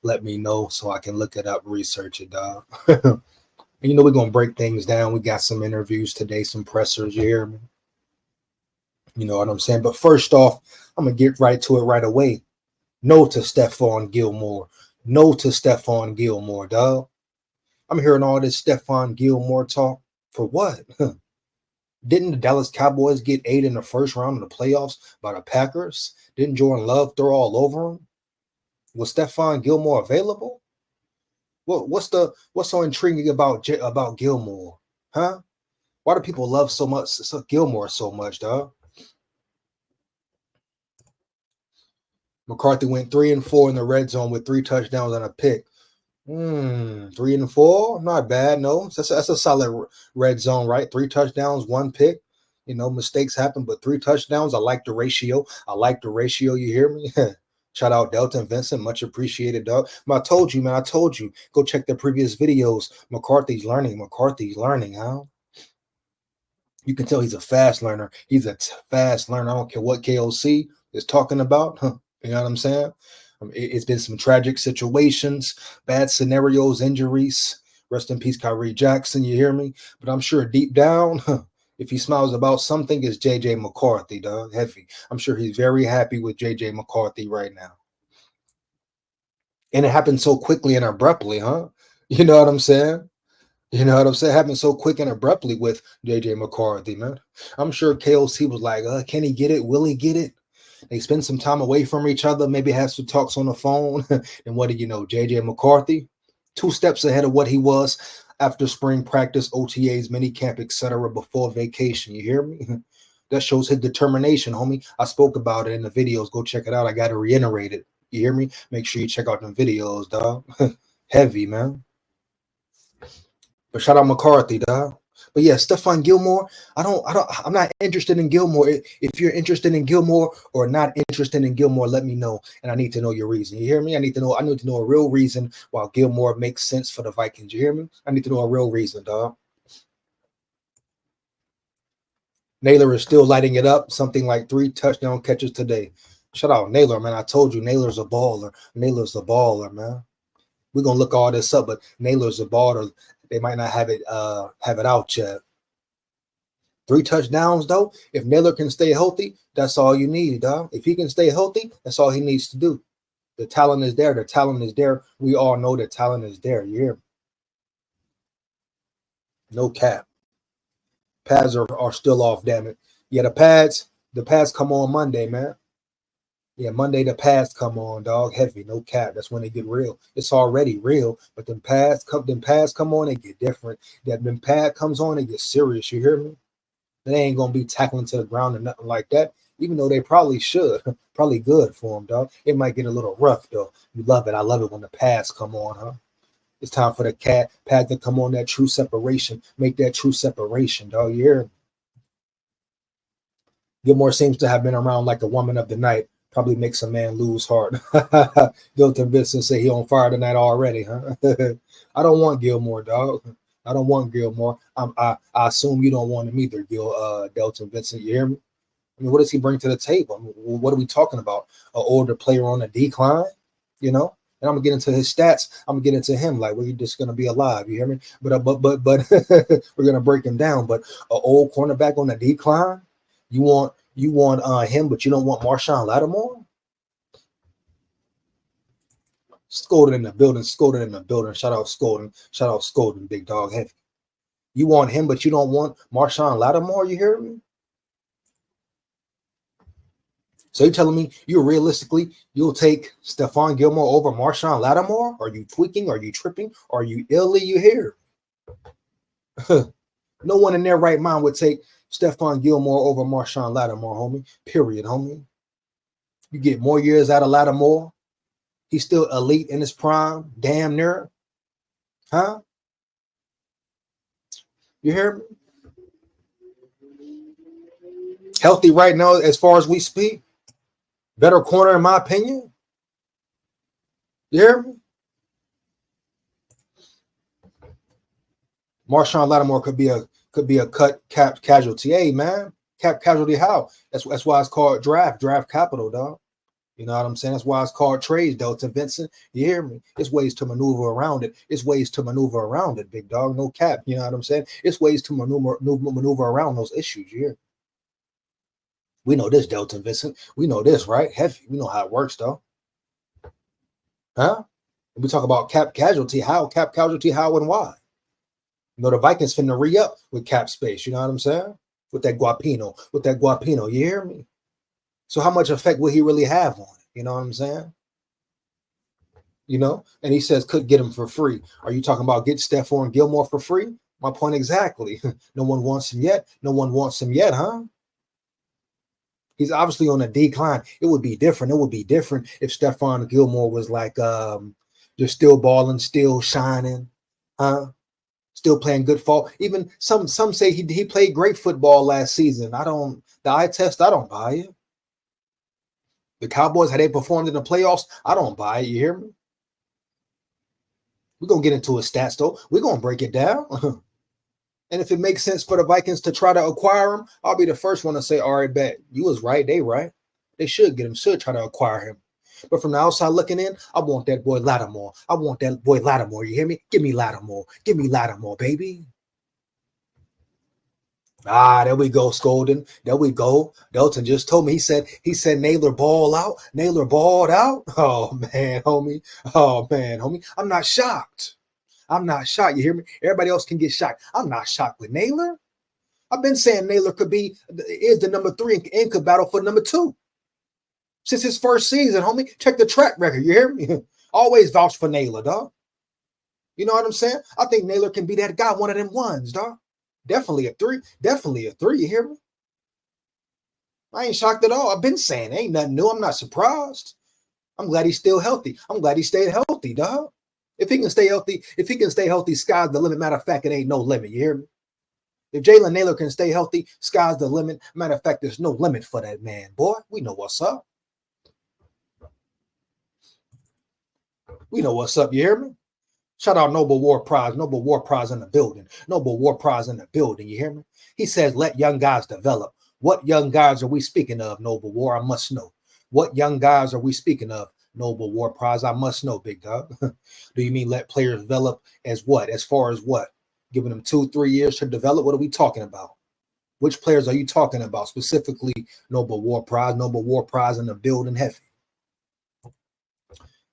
let me know so I can look it up, research it, dog. You know, we're going to break things down. We got some interviews today, some pressers, you hear me? You know what I'm saying? But first off, I'm going to get right to it right away. No to Stephon Gilmore. No to Stephon Gilmore, dog. I'm hearing all this Stefon Gilmore talk. For what? Didn't the Dallas Cowboys get 8 in the first round of the playoffs by the Packers? Didn't Jordan Love throw all over him? Was Stephon Gilmore available? What's so intriguing about Gilmore? Huh? Why do people love Gilmore so much, dog? McCarthy went 3-4 in the red zone with 3 touchdowns and a pick. 3-4, not bad. No, that's a solid red zone, right? 3 touchdowns, 1 pick. You know, mistakes happen, but 3 touchdowns. I like the ratio. You hear me? Shout out Delton Vincent, much appreciated, dog. I told you, man. Go check the previous videos. McCarthy's learning, huh? You can tell he's a fast learner. He's a fast learner. I don't care what KOC is talking about. You know what I'm saying? It's been some tragic situations, bad scenarios, injuries. Rest in peace, Kyrie Jackson. You hear me? But I'm sure deep down, if he smiles about something, it's JJ McCarthy, dog. Heavy. I'm sure he's very happy with JJ McCarthy right now. And it happened so quickly and abruptly, huh? You know what I'm saying? It happened so quick and abruptly with JJ McCarthy, man. I'm sure KOC was like, can he get it? Will he get it? They spend some time away from each other, maybe have some talks on the phone. And what do you know? JJ McCarthy, 2 steps ahead of what he was after spring practice, OTAs, minicamp, etc. before vacation. You hear me? That shows his determination, homie. I spoke about it in the videos. Go check it out. I got to reiterate it. You hear me? Make sure you check out them videos, dog. Heavy, man. But shout out McCarthy, dog. But yeah, Stephon Gilmore, I'm not interested in Gilmore. If you're interested in Gilmore or not interested in Gilmore, let me know. And I need to know your reason. You hear me? I need to know a real reason why Gilmore makes sense for the Vikings. You hear me? I need to know a real reason, dog. Naylor is still lighting it up, something like 3 touchdown catches today. Shout out Naylor, man. I told you Naylor's a baller. Man. We're gonna look all this up, but Naylor's a baller. They might not have it out yet. 3 touchdowns, though. If Naylor can stay healthy, that's all you need, dog. If he can stay healthy, that's all he needs to do. The talent is there. We all know the talent is there. You hear me? No cap. Pads are still off, damn it. Yeah, the pads come on Monday, man. Yeah, Monday the pads come on, dog. Heavy, no cap. That's when they get real. It's already real, but them pads come on, they get different. Them pad comes on, they get serious. You hear me? They ain't gonna be tackling to the ground or nothing like that. Even though they probably should, probably good for them, dog. It might get a little rough though. You love it. I love it when the pads come on, huh? It's time for the pad to come on. That true separation, make that true separation, dog. You hear me? Gilmore seems to have been around like a woman of the night. Probably makes a man lose heart. Delton Vincent say he on fire tonight already, huh? I don't want Gilmore, dog. I don't want Gilmore. I assume you don't want him either, Delton Vincent. You hear me? I mean, what does he bring to the table? I mean, what are we talking about? An older player on a decline, you know? And I'm gonna get into his stats. I'm gonna get into him. Like, we're just gonna be alive. You hear me? But we're gonna break him down. But an old cornerback on a decline. You want him, but you don't want Marshawn Lattimore? Scolded in the building. Shout out Scolding, big dog heavy. You want him, but you don't want Marshawn Lattimore? You hear me? So you're telling me you'll take Stephon Gilmore over Marshawn Lattimore? Are you tweaking? Are you tripping? Are you illy? You hear? No one in their right mind would take Stephon Gilmore over Marshawn Lattimore, homie. Period, homie. You get more years out of Lattimore. He's still elite in his prime, damn near. Huh? You hear me? Healthy right now as far as we speak. Better corner in my opinion. You hear me? Marshawn Lattimore could be a cap casualty. Hey, man. Cap casualty how? That's why it's called draft capital, dog. You know what I'm saying? That's why it's called trades, Delta Vincent. You hear me? It's ways to maneuver around it. It's ways to maneuver around it, big dog. No cap. You know what I'm saying? It's ways to maneuver around those issues. You hear? We know this, Delta Vincent. We know this, right? Heavy. We know how it works, though. Huh? We talk about cap casualty, how, and why. You know, the Vikings finna re-up with cap space. You know what I'm saying? With that Guapino. You hear me? So how much effect will he really have on it? You know what I'm saying? You know, and he says could get him for free. Are you talking about get Stephon Gilmore for free? My point exactly. No one wants him yet. No one wants him yet, huh? He's obviously on a decline. It would be different. It would be different if Stephon Gilmore was like just still balling, still shining, huh? Still playing good fall. Even some say he played great football last season. The eye test, I don't buy it. The Cowboys, had they performed in the playoffs, I don't buy it. You hear me? We're going to get into his stats, though. We're going to break it down. And if it makes sense for the Vikings to try to acquire him, I'll be the first one to say, all right, bet. You was right. They right. They should get him, should try to acquire him. But from the outside looking in, I want that boy Lattimore. You hear me? Give me Lattimore. Give me Lattimore, baby. There we go, Skolden. There we go. Delton just told me. He said Naylor ball out. Naylor balled out. Oh man, homie. I'm not shocked. You hear me? Everybody else can get shocked. I'm not shocked with Naylor. I've been saying Naylor is the number 3 and could battle for number 2 since his first season, homie. Check the track record. You hear me? Always vouch for Naylor, dog. You know what I'm saying? I think Naylor can be that guy, one of them ones, dog. Definitely a 3. You hear me? I ain't shocked at all. I've been saying ain't nothing new. I'm not surprised. I'm glad he's still healthy. I'm glad he stayed healthy, dog. If he can stay healthy, sky's the limit. Matter of fact, it ain't no limit. You hear me? If Jalen Naylor can stay healthy, sky's the limit. Matter of fact, there's no limit for that man, boy. We know what's up. You hear me? Shout out Noble War Prize in the building. You hear me? He says, let young guys develop. What young guys are we speaking of, Noble War? I must know. What young guys are we speaking of, Noble War Prize? I must know, big dog. Do you mean let players develop as what? As far as what? Giving them 2-3 years to develop? What are we talking about? Which players are you talking about? Specifically, Noble War Prize in the building, heavy.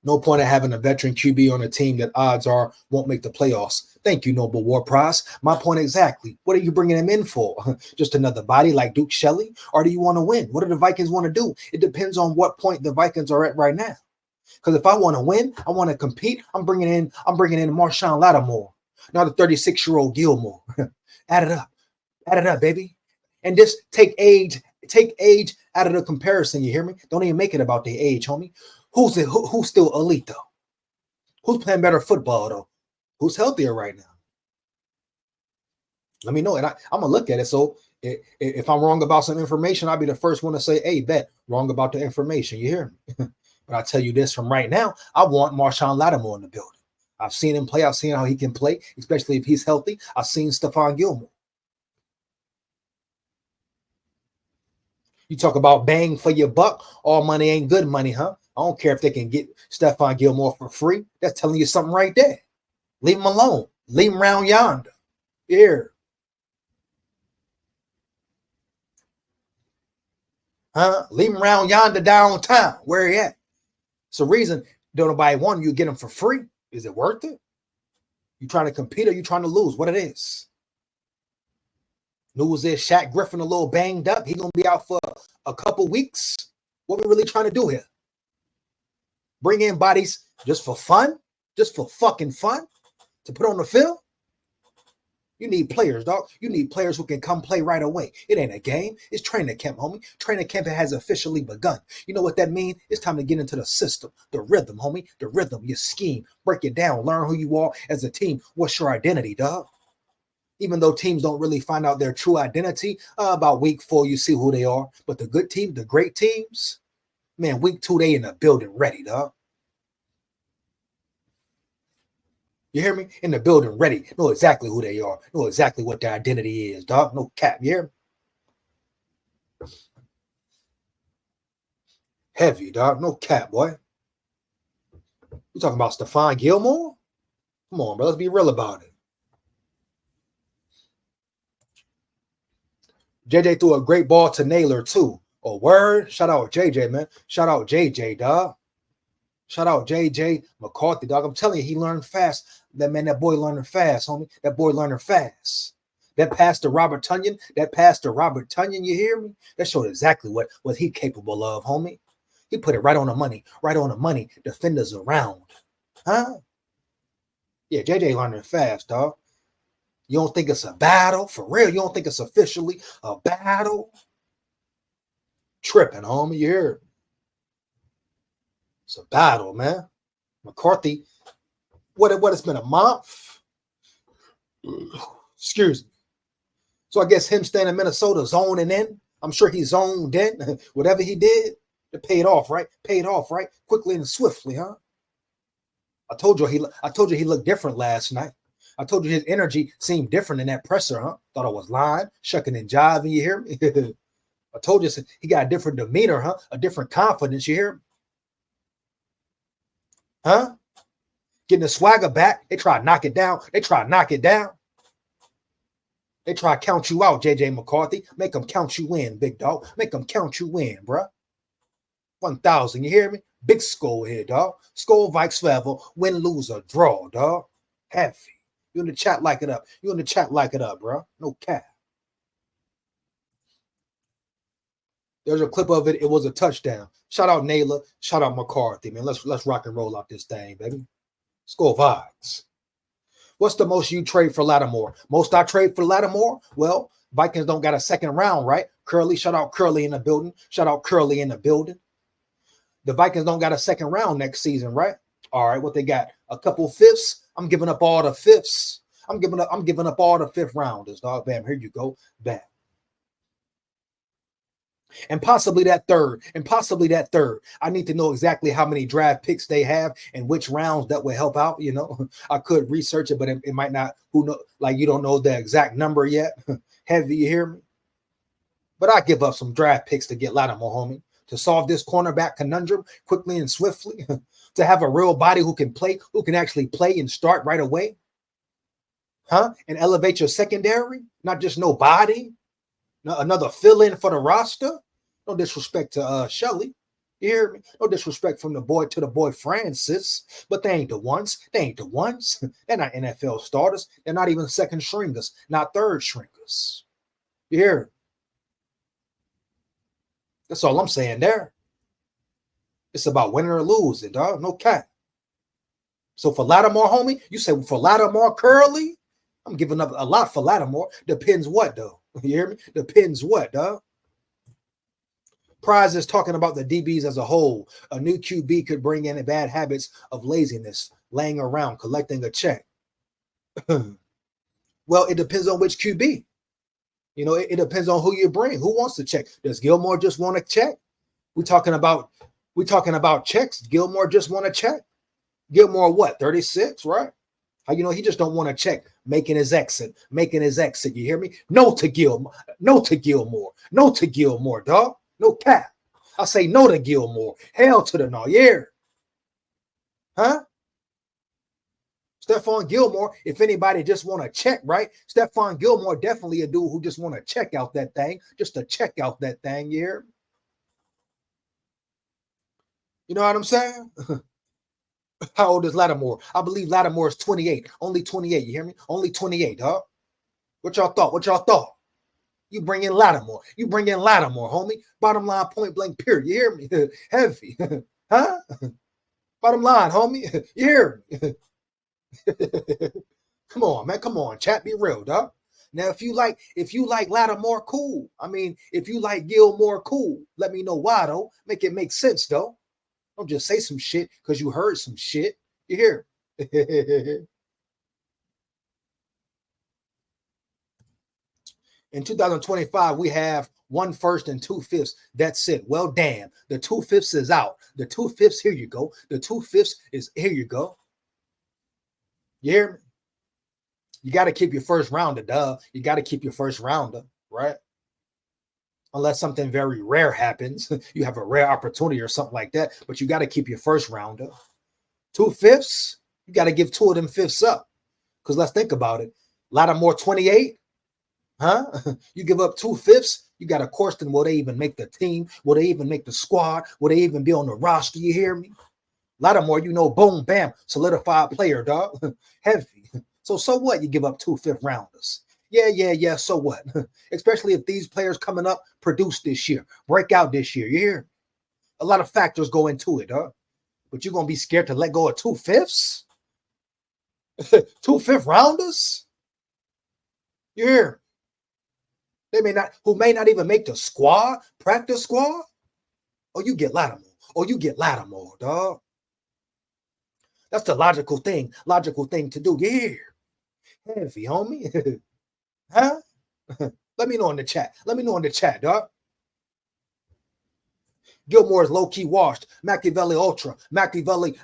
No point in having a veteran QB on a team that odds are won't make the playoffs. Thank you, Noble War Prize. My point exactly. What are you bringing him in for? Just another body like Duke Shelley? Or do you want to win? What do the Vikings want to do? It depends on what point the Vikings are at right now. Because if I want to win, I want to compete, I'm bringing in Marshawn Lattimore, not a 36-year-old Gilmore. Add it up, baby. And just take age out of the comparison. You hear me? Don't even make it about the age, homie. Who's still elite though? Who's playing better football though? Who's healthier right now? Let me know, and I'm gonna look at it. So if I'm wrong about some information, I'll be the first one to say, "Hey, bet wrong about the information." You hear me? But I tell you this from right now, I want Marshawn Lattimore in the building. I've seen him play. I've seen how he can play, especially if he's healthy. I've seen Stephon Gilmore. You talk about bang for your buck. All money ain't good money, huh? I don't care if they can get Stephon Gilmore for free. That's telling you something right there. Leave him alone. Leave him around yonder. Here. Huh? Leave him around yonder downtown. Where he at? It's a reason don't nobody want you to get him for free. Is it worth it? You trying to compete or you trying to lose? What it is? News is Shaq Griffin a little banged up. He going to be out for a couple weeks. What we really trying to do here? Bring in bodies just for fun? Just for fucking fun? To put on the field? You need players, dog. You need players who can come play right away. It ain't a game. It's training camp, homie. Training camp has officially begun. You know what that means? It's time to get into the system, the rhythm, homie. The rhythm, your scheme. Break it down. Learn who you are as a team. What's your identity, dog? Even though teams don't really find out their true identity, about week 4, you see who they are. But the good teams, the great teams, man, week 2, they in the building ready, dog. You hear me? In the building ready. Know exactly who they are. Know exactly what their identity is, dog. No cap, you hear me? Heavy, dog. No cap, boy. You talking about Stephon Gilmore? Come on, bro. Let's be real about it. JJ threw a great ball to Naylor, too. Oh, word. Shout out JJ, man. Shout out JJ, dog. Shout out JJ McCarthy, dog. I'm telling you, he learned fast. That boy learning fast, homie. That boy learning fast. That pass to Robert Tonyan, you hear me? That showed exactly what he capable of, homie. He put it right on the money. Defenders around. Huh? Yeah, JJ learning fast, dog. You don't think it's a battle? For real? You don't think it's officially a battle? Tripping, homie. You hear me? It's a battle, man. McCarthy, what it's been a month? Excuse me. So I guess him staying in Minnesota, zoning in. I'm sure he zoned in. Whatever he did, it paid off, right? Quickly and swiftly, huh? I told you he looked different last night. I told you his energy seemed different in that presser, huh? Thought I was lying, shucking and jiving, you hear me? I told you he got a different demeanor, huh? A different confidence, you hear me? Huh? Getting the swagger back. They try to knock it down. They try to count you out, JJ McCarthy. Make them count you in, big dog. Make them count you in, bruh. 1,000, you hear me? Big SKOL here, dog. SKOL VIKES forever. Win, lose, or draw, dog. Heavy. You in the chat, like it up. Bro. No cap. There's a clip of it. It was a touchdown. Shout out Naylor. Shout out McCarthy, man. Let's rock and roll out this thing, baby. SKOL VIKES. What's the most you trade for Lattimore? Most I trade for Lattimore? Well, Vikings don't got a second round, right? Curly, shout out Curly in the building. The Vikings don't got a second round next season, right? All right, what they got? A couple fifths. I'm giving up all the fifths. I'm giving up all the fifth rounders, dog. Bam, here you go. Bam. And possibly that third. I need to know exactly how many draft picks they have and which rounds that will help out. You know, I could research it, but it might not. Who know? Like, you don't know the exact number yet. Heavy, you hear me? But I give up some draft picks to get Lattimore, homie, to solve this cornerback conundrum quickly and swiftly, to have a real body who can actually play and start right away. Huh? And elevate your secondary, not just no body. Another fill-in for the roster. No disrespect to Shelly. You hear me? No disrespect from the boy Francis. But they ain't the ones. They're not NFL starters. They're not even second stringers, not third stringers. You hear me? That's all I'm saying there. It's about winning or losing, dog. No cap. So for Lattimore, homie, you say for Lattimore, Curly, I'm giving up a lot for Lattimore. Depends what, though. You hear me? Depends what, dog. Prize is talking about the DBs as a whole. A new QB could bring in bad habits of laziness, laying around, collecting a check. Well, it depends on which QB. You know, it depends on who you bring. Who wants to check? Does Gilmore just want to check? We're talking about checks. Gilmore just want to check. Gilmore what? 36, right? How you know he just don't want to check, making his exit. You hear me? No to Gilmore, dog. No cap. I say no to Gilmore. Hell to the no. Yeah. Huh? Stefon Gilmore, if anybody just want to check, right? Stephon Gilmore definitely a dude who just want to check out that thing, just to check out that thing, yeah. You know what I'm saying? How old is Lattimore? I believe Lattimore is 28. Only 28. You hear me? Only 28, dog. What y'all thought? You bring in Lattimore, homie. Bottom line, point blank, period. You hear me? Heavy. Huh? Bottom line, homie. You hear me? Come on, man. Come on, chat. Be real, dog. Now, if you like Lattimore, cool. I mean, if you like Gilmore, cool. Let me know why, though. Make it make sense, though. Don't just say some shit because you heard some shit. You hear? In 2025, we have 1 first and 2 fifths. That's it. Well, damn. The 2 fifths is out. The 2 fifths, here you go. The 2 fifths is here you go. You hear me? You got to keep your first rounder, duh. You got to keep your first rounder, right? unless something very rare happens. You have a rare opportunity or something like that, but you got to keep your first rounder. 2/5, you got to give 2 of them fifths up. Because let's think about it. Lattimore 28, huh? You give up 2/5, you got to question, will they even make the team? Will they even make the squad? Will they even be on the roster? You hear me? Lattimore, you know, boom, bam, solidified player, dog. Heavy. So what? You give up 2 fifth rounders. Yeah. So what? Especially if these players coming up produce this year, break out this year. You hear? A lot of factors go into it, dog. But you're gonna be scared to let go of 2/5? 2 fifth rounders? You hear? They may not even make the squad, practice squad. Oh, you get Lattimore. Oh, you get Lattimore, dog. That's the logical thing to do. Yeah. Heavy, homie. Huh? Let me know in the chat. Dog. Gilmore is low-key washed. Machiavelli Ultra. Machiavelli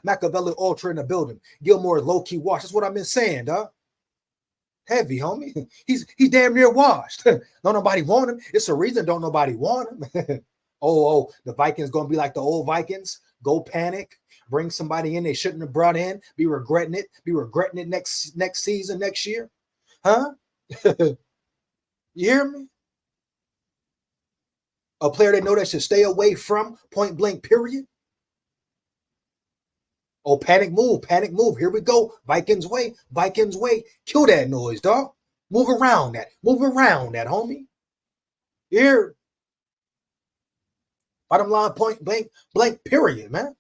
Ultra in the building. Gilmore is low-key washed. That's what I've been saying, dog. Heavy, homie. He's damn near washed. Don't nobody want him. It's a reason don't nobody want him. Oh, the Vikings gonna be like the old Vikings. Go panic. Bring somebody in they shouldn't have brought in. Be regretting it next season, next year. Huh? You hear me? A player they know they should stay away from, point blank, period. Oh, panic move. Here we go. Vikings way. Kill that noise, dog. Move around that, homie. Here. Bottom line, point blank, period, man.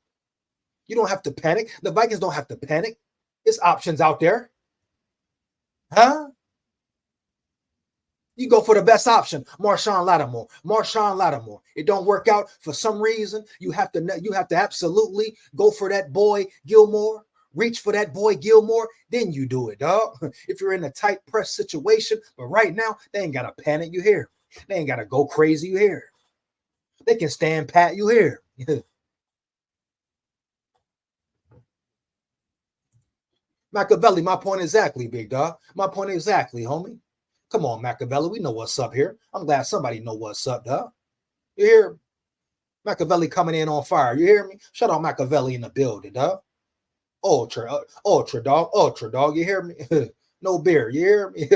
You don't have to panic. The Vikings don't have to panic. There's options out there. Huh? You go for the best option, Marshawn Lattimore. It don't work out for some reason. You have to absolutely go for that boy Gilmore. Reach for that boy Gilmore, then you do it, dog. If you're in a tight press situation, but right now they ain't gotta panic. You hear? They ain't gotta go crazy. You hear? They can stand pat. You hear? Machiavelli, my point exactly, big dog. My point exactly, homie. Come on, Machiavelli. We know what's up here. I'm glad somebody know what's up, dog. You hear? Machiavelli coming in on fire. You hear me? Shout out Machiavelli in the building, dog. Ultra, dog. You hear me? No beer. You hear me?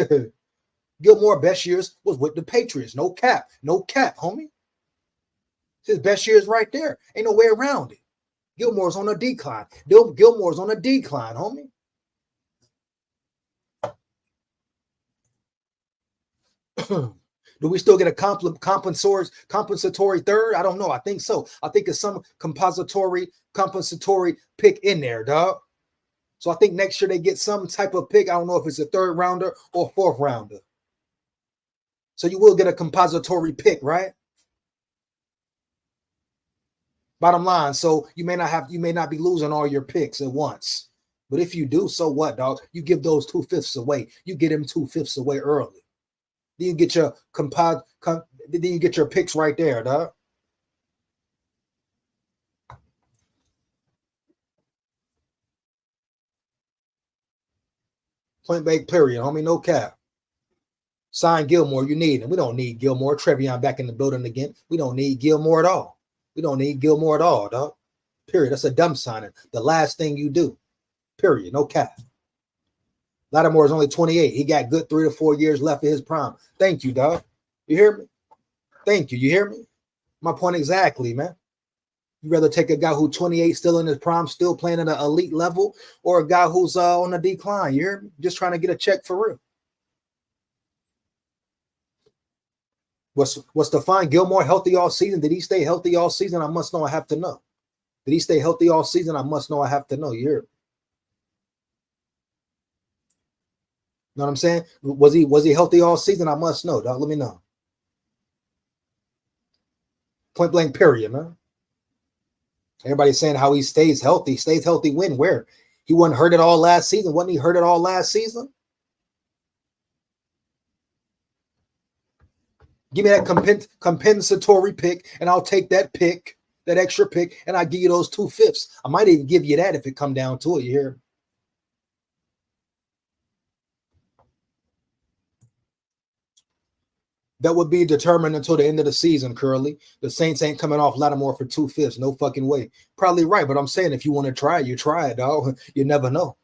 Gilmore best years was with the Patriots. No cap, homie. His best years right there. Ain't no way around it. Gilmore's on a decline. Gilmore's on a decline, homie. Do we still get a compensatory third? I don't know. I think so. I think it's some compensatory pick in there, dog. So I think next year they get some type of pick. I don't know if it's a 3rd rounder or 4th rounder. So you will get a compensatory pick, right? Bottom line. So you may not be losing all your picks at once. But if you do, so what, dog? You give those 2/5 away. You get them 2/5 away early. Then you get your then you get your picks right there, dog. Point blank, period, homie. No cap. Sign Gilmore. You need him. We don't need Gilmore. Trevion back in the building again. We don't need Gilmore at all. Dog. Period. That's a dumb signing. The last thing you do. Period. No cap. Lattimore is only 28. He got good 3 to 4 years left of his prime. Thank you, dog. You hear me? Thank you. You hear me? My point exactly, man. You rather take a guy who's 28, still in his prime, still playing at an elite level, or a guy who's on a decline? You hear me? Just trying to get a check for real. Was Stefon Gilmore healthy all season? Did he stay healthy all season? I must know. I have to know. Did he stay healthy all season? I must know. I have to know. You hear me? Know what I'm saying? Was he healthy all season? I must know, dog. Let me know. Point blank, period, man. Everybody's saying how he stays healthy. Stays healthy when? Where? He wasn't hurt at all last season. Wasn't he hurt at all last season? Give me that compensatory pick, and I'll take that pick, that extra pick, and I'll give you those 2/5. I might even give you that if it come down to it. You hear? That would be determined until the end of the season, Curly. The Saints ain't coming off Lattimore for 2/5. No fucking way. Probably right, but I'm saying if you want to try it, you try it, dog. You never know.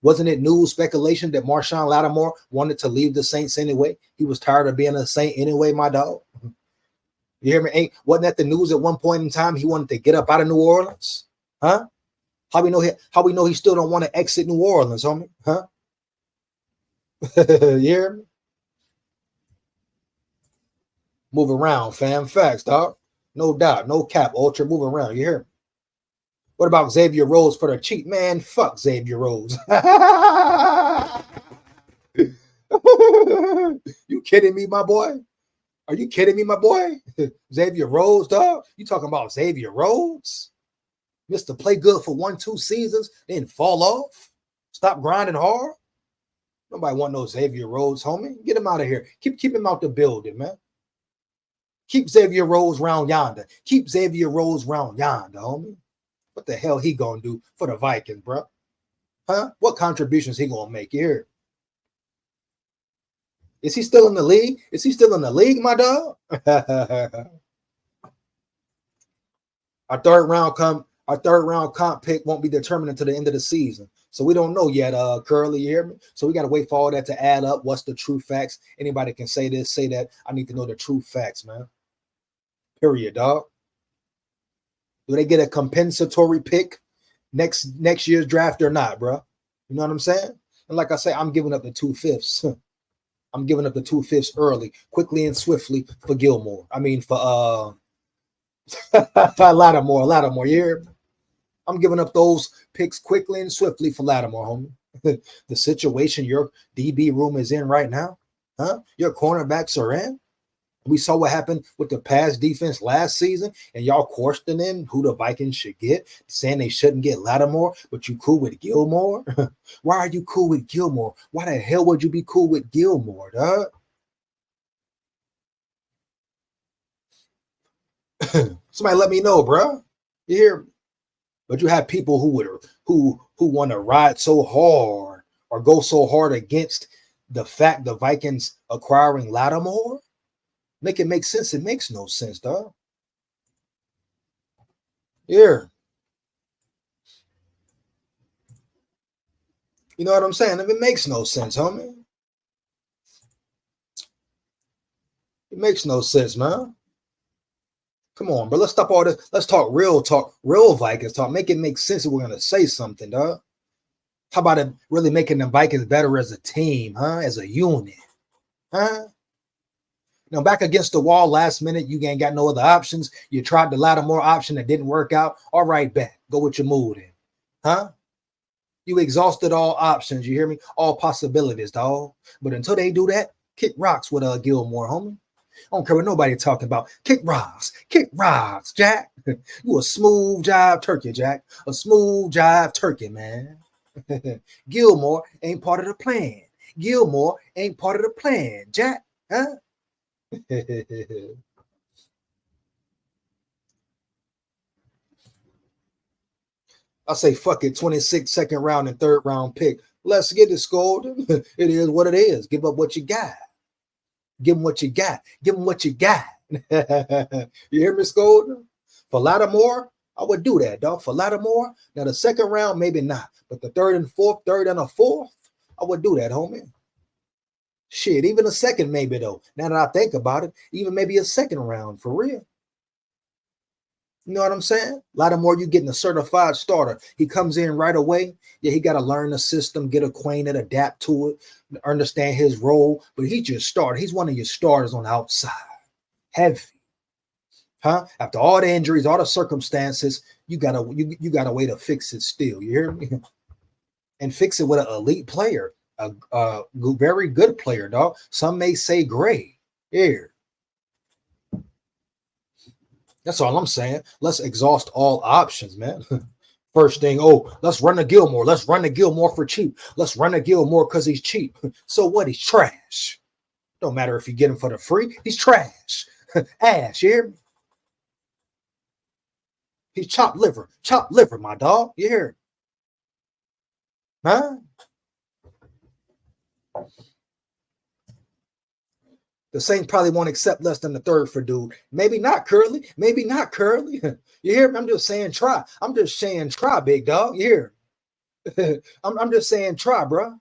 Wasn't it news speculation that Marshawn Lattimore wanted to leave the Saints anyway? He was tired of being a Saint anyway, my dog. You hear me? Wasn't that the news at one point in time? He wanted to get up out of New Orleans? Huh? How we know he still don't want to exit New Orleans, homie? Huh? You hear me? Move around, fam. Facts, dog. No doubt. No cap. Ultra move around. You hear me? What about Xavier Rhodes for the cheap? Man, fuck Xavier Rhodes. You kidding me, my boy? Are you kidding me, my boy? Xavier Rhodes, dog? You talking about Xavier Rhodes? Mr. Play good for 1-2 seasons, then fall off? Stop grinding hard? Nobody want no Xavier Rhodes, homie. Get him out of here. Keep him out the building, man. Keep Xavier Rhodes round yonder. Keep Xavier Rhodes round yonder, homie. What the hell he gonna do for the Vikings, bro? Huh? What contributions he gonna make here? Is he still in the league? Is he still in the league, my dog? Our third round comp pick won't be determined until the end of the season. So we don't know yet, Curly, you hear me? So we got to wait for all that to add up. What's the true facts? Anybody can say this, say that. I need to know the true facts, man. Period, dog. Do they get a compensatory pick next year's draft or not, bro? You know what I'm saying? And like I say, I'm giving up the 2/5. I'm giving up the 2/5 early, quickly and swiftly for Gilmore. I mean, for Lattimore, you hear me? I'm giving up those picks quickly and swiftly for Lattimore, homie. The situation your DB room is in right now, huh? Your cornerbacks are in. We saw what happened with the pass defense last season, and y'all questioning who the Vikings should get, saying they shouldn't get Lattimore, but you cool with Gilmore? Why are you cool with Gilmore? Why the hell would you be cool with Gilmore, dog? Somebody let me know, bro. You hear me? But you have people who want to ride so hard or go so hard against the fact the Vikings acquiring Lattimore. Make it make sense. It makes no sense, dog. Here. You know what I'm saying? It makes no sense, homie. It makes no sense, man. Come on, bro. Let's stop all this. Let's talk, real Vikings talk. Make it make sense if we're going to say something, dog. How about it really making the Vikings better as a team, huh? As a unit, huh? Now, back against the wall last minute, you ain't got no other options. You tried the Lattimore option that didn't work out. All right, bet. Go with your mood in. Huh? You exhausted all options. You hear me? All possibilities, dog. But until they do that, kick rocks with Gilmore, homie. I don't care what nobody talking about. Kick rocks, Jack. You a smooth jive turkey, Jack. A smooth jive turkey, man. Gilmore ain't part of the plan. Gilmore ain't part of the plan, Jack. Huh? I say fuck it, 26 second round and third round pick. Let's get it, scored. It is what it is. Give up what you got. Give them what you got. Give them what you got. You hear me, Scold? For Lattimore, I would do that, dog. For Lattimore, now the second round, maybe not. But the third and a fourth, I would do that, homie. Shit, even a second maybe, though. Now that I think about it, even maybe a second round, for real. You know what I'm saying? Lattimore, you getting a certified starter. He comes in right away. Yeah, he got to learn the system, get acquainted, adapt to it, understand his role. But he just started. He's one of your starters on the outside. Heavy. Huh? After all the injuries, all the circumstances, you got a way to fix it still. You hear me? And fix it with an elite player, a very good player, dog. Some may say great. Here. That's all I'm saying. Let's exhaust all options, man. First thing, let's run to Gilmore. Let's run to Gilmore for cheap. Let's run to Gilmore because he's cheap. So what? He's trash. Don't matter if you get him for the free. He's trash. Ash, you hear me? He's chopped liver, my dog. You hear me? Huh? The Saints probably won't accept less than the third for dude. Maybe not Curly. Maybe not Curly. You hear me? I'm just saying try. I'm just saying try, big dog. You hear? I'm just saying try, bro.